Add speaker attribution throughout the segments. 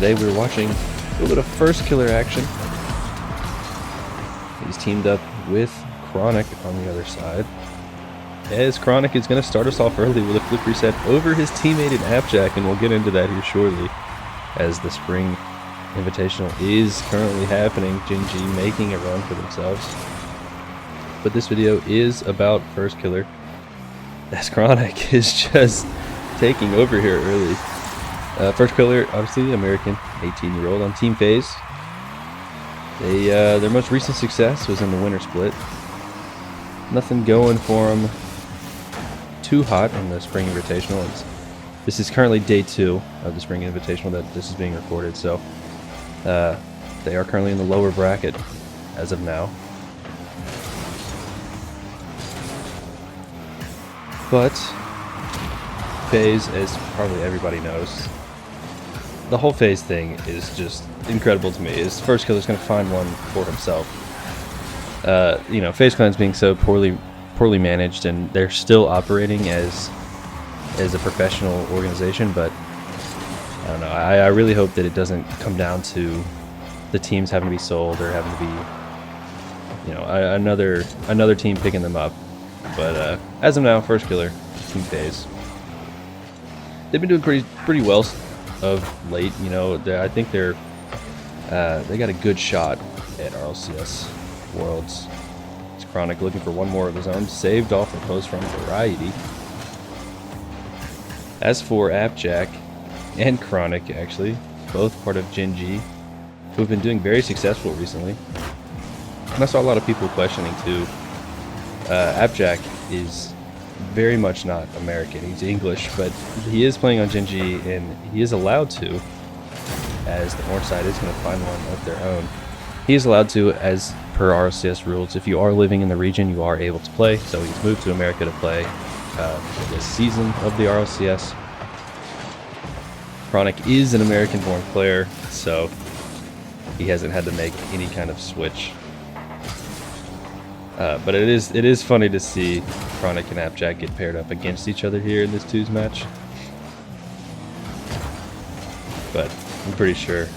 Speaker 1: Today we're watching a little bit of Firstkiller action. He's teamed up with Chronic on the other side. As Chronic is going to start us off early with a flip reset over his teammate in Appjack, and we'll get into that here shortly as the Spring Invitational is currently happening. Gingy making a run for themselves. But this video is about Firstkiller, as Chronic is just taking over here early. Firstkiller, obviously American, 18-year-old on Team Phase. Their most recent success was in the winter split. Nothing going for them too hot in the Spring Invitational. This is currently day 2 of the Spring Invitational that this is being recorded, so they are currently in the lower bracket as of now. But Phase, as probably everybody knows, the whole Phase thing is just incredible to me. Is Firstkiller's going to find one for himself? You know, Phase Clan's being so poorly managed, and they're still operating as a professional organization. But I don't know. I really hope that it doesn't come down to the teams having to be sold or having to be, you know, another team picking them up. But as of now, Firstkiller, Team Phase, they've been doing pretty well of late. You know, I think they got a good shot at RLCS Worlds. It's Chronic looking for one more of his own, saved off the post from Variety. As for Appjack and Chronic, actually, both part of Gingy, who've been doing very successful recently. And I saw a lot of people questioning too. Appjack is very much not American. He's English, but he is playing on Gingy, and he is allowed to, as the Orange side is going to find one of their own. He is allowed to, as per RLCS rules. If you are living in the region, you are able to play. So he's moved to America to play this season of the RLCS. Chronic is an American-born player, so he hasn't had to make any kind of switch. But it is funny to see Chronic and Appjack get paired up against each other here in this twos match. But I'm pretty sure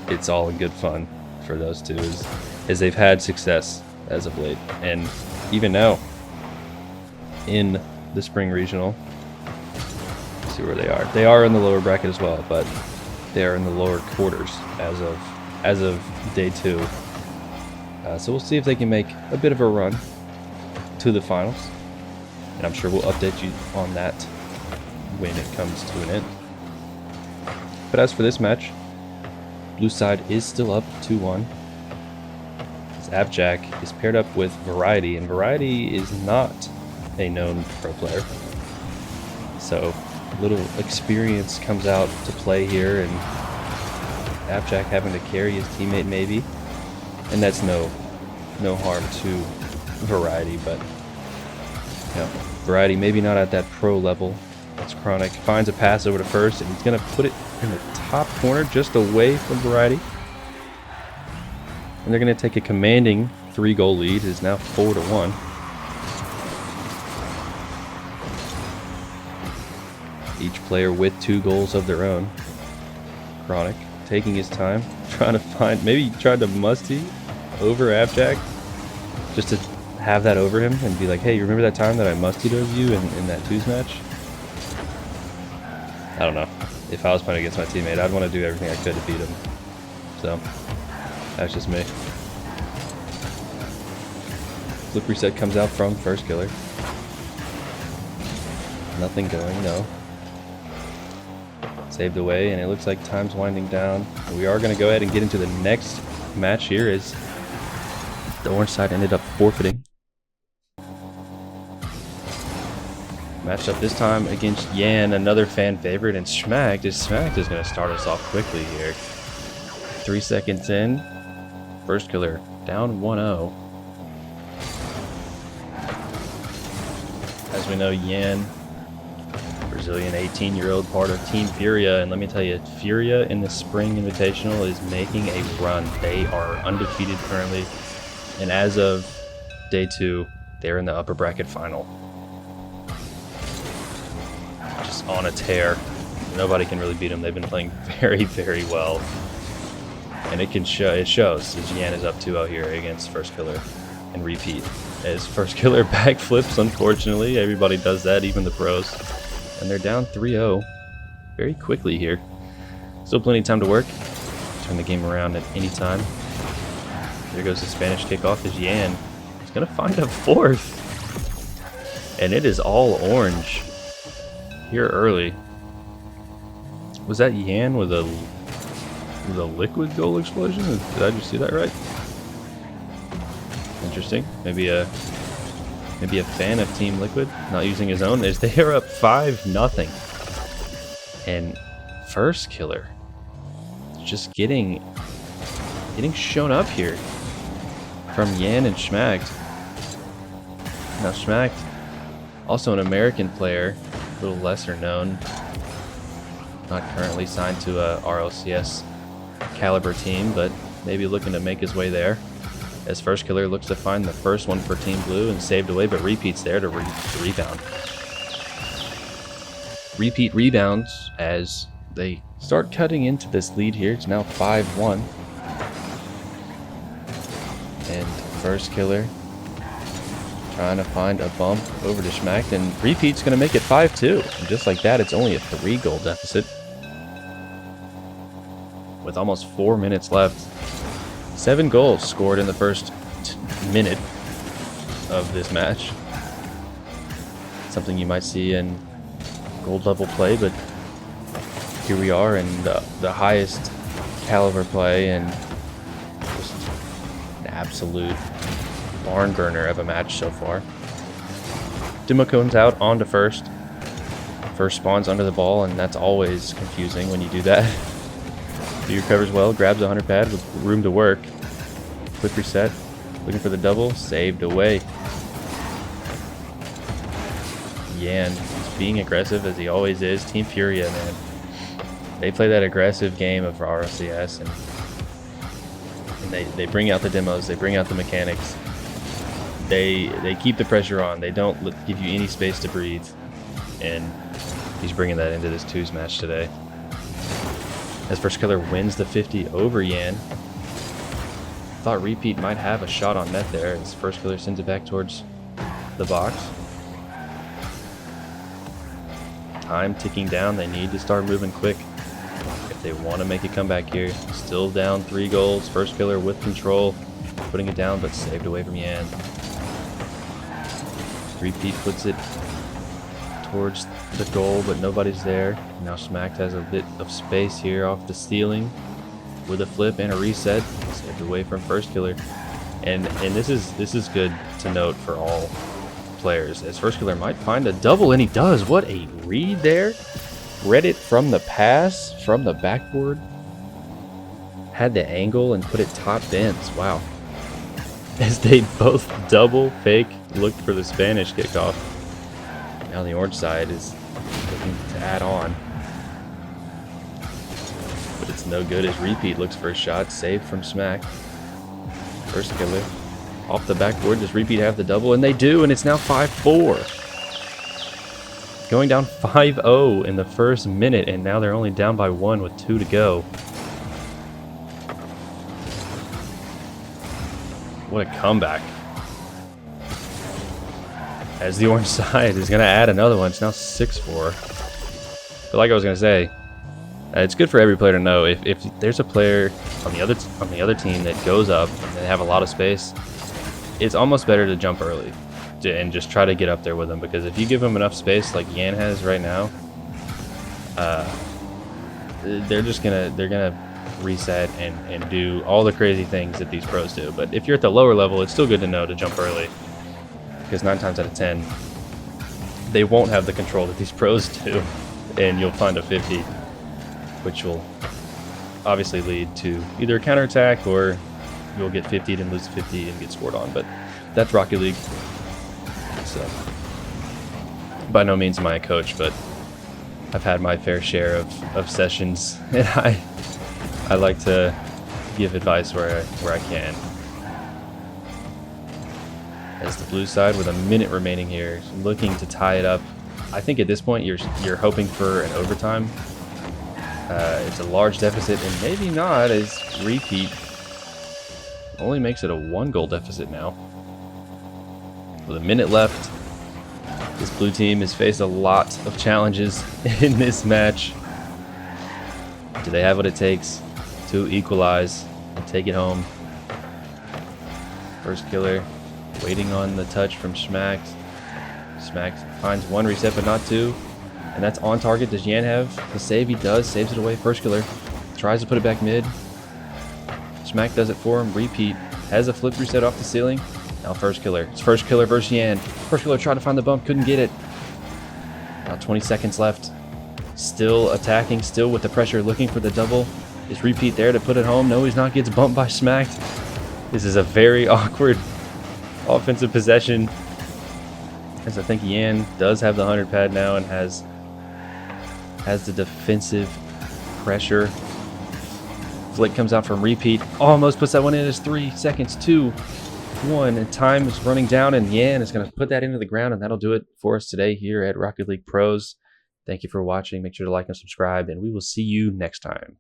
Speaker 1: it's all in good fun for those two, as they've had success as of late. And even now, in the Spring Regional, let's see where they are. They are in the lower bracket as well, but they are in the lower quarters as of day 2. So we'll see if they can make a bit of a run to the finals, and I'm sure we'll update you on that when it comes to an end. But as for this match, blue side is still up 2-1. Appjack is paired up with Variety, and Variety is not a known pro player, so little experience comes out to play here, and Appjack having to carry his teammate maybe. And that's no harm to Variety, but you know, Variety maybe not at that pro level. As Chronic finds a pass over to first, and he's going to put it in the top corner just away from Variety. And they're going to take a commanding 3-goal lead. It is now 4-1. Each player with 2 goals of their own. Chronic taking his time, trying to find, maybe tried to musty over Appjack just to have that over him and be like, hey, you remember that time that I mustied over you in that twos match? I don't know. If I was playing against my teammate, I'd want to do everything I could to beat him. So that's just me. Flip reset comes out from Firstkiller. Nothing going, no. Saved away, and it looks like time's winding down. We are going to go ahead and get into the next match here, as the Orange side ended up forfeiting. Matched up this time against Yan, another fan favorite, and Smacked is going to start us off quickly here. 3 seconds in, Firstkiller down 1-0. As we know, Yan, Brazilian 18-year-old, part of Team Furia, and let me tell you, Furia in the Spring Invitational is making a run. They are undefeated currently, and as of day 2, they're in the upper bracket final. Just on a tear. Nobody can really beat them. They've been playing very, very well. And it can show. It shows. Yan is up 2-0 here against Firstkiller and repeat. As Firstkiller backflips, unfortunately. Everybody does that, even the pros. And they're down 3-0 very quickly here. Still plenty of time to work. Turn the game around at any time. There goes the Spanish kickoff as Yan. He's going to find a fourth. And it is all orange here early. Was that Yan with a liquid goal explosion? Did I just see that right? Interesting. Maybe a fan of Team Liquid not using his own. As they are up 5-0. And Firstkiller just getting shown up here from Yan and Schmacked. Now Schmacked, also an American player, a little lesser known, not currently signed to a RLCS caliber team, but maybe looking to make his way there. As Firstkiller looks to find the first one for Team Blue and saved away, but repeats there to rebound. Repeat rebounds as they start cutting into this lead here. It's now 5-1. And Firstkiller trying to find a bump over to Schmacked, and repeat's going to make it 5-2. And just like that, it's only a 3-goal deficit. With almost 4 minutes left. 7 goals scored in the first minute of this match. Something you might see in gold level play, but here we are in the highest caliber play, and just an absolute barn burner of a match so far. Dimo comes out onto first. First spawns under the ball, and that's always confusing when you do that. He recovers well, grabs a 100 pad with room to work. Quick reset, looking for the double, saved away. Yan is being aggressive as he always is. Team Furia, man. They play that aggressive game of RLCS, and they bring out the demos, they bring out the mechanics. They keep the pressure on. They don't give you any space to breathe. And he's bringing that into this twos match today. As Firstkiller wins the 50 over Yan. Thought repeat might have a shot on net there as Firstkiller sends it back towards the box. Time ticking down. They need to start moving quick if they want to make a comeback here. Still down 3 goals. Firstkiller with control, putting it down, but saved away from Yan. Repeat puts it towards the goal, but nobody's there. Now Schmacked has a bit of space here off the stealing with a flip and a reset. Saved away from Firstkiller. And this is good to note for all players, as Firstkiller might find a double, and he does. What a read there. Read it from the pass, from the backboard. Had the angle and put it top bins. Wow. As they both double fake looked for the Spanish kickoff. Now the orange side is looking to add on. But it's no good as repeat looks for a shot. Saved from Smack. Firstkiller off the backboard. Does repeat have the double? And they do, and it's now 5-4. Going down 5-0 in the first minute, and now they're only down by 1 with 2 to go. What a comeback. As the orange side is going to add another one. It's now 6-4. But like I was going to say, it's good for every player to know if there's a player on the other team that goes up and they have a lot of space, it's almost better to jump early and just try to get up there with them, because if you give them enough space like Yan has right now, they're gonna reset and do all the crazy things that these pros do. But if you're at the lower level, it's still good to know to jump early, because 9 times out of 10 they won't have the control that these pros do, and you'll find a 50, which will obviously lead to either a counterattack or you'll get 50'd and lose 50 and get scored on. But that's Rocket League. So by no means am I a coach, but I've had my fair share of sessions, and I like to give advice where I can. As the blue side, with a minute remaining here, looking to tie it up. I think at this point you're hoping for an overtime It's a large deficit, and maybe not, as repeat only makes it a 1-goal deficit now. With a minute left, this blue team has faced a lot of challenges in this match. Do they have what it takes to equalize and take it home? Firstkiller waiting on the touch from Schmack. Schmack finds 1 reset, but not 2. And that's on target. Does Yan have the save? He does. Saves it away. Firstkiller tries to put it back mid. Schmack does it for him. Repeat has a flip reset off the ceiling. Now Firstkiller. It's Firstkiller versus Yan. Firstkiller tried to find the bump. Couldn't get it. Now 20 seconds left. Still attacking. Still with the pressure. Looking for the double. Is Repeat there to put it home? No, he's not. Gets bumped by Schmack. This is a very awkward offensive possession, as I think Yan does have the 100 pad now and has the defensive pressure. Flick comes out from Repeat. Almost puts that one in as 3 seconds. 2, 1, and time is running down, and Yan is going to put that into the ground, and that'll do it for us today here at Rocket League Pros. Thank you for watching. Make sure to like and subscribe, and we will see you next time.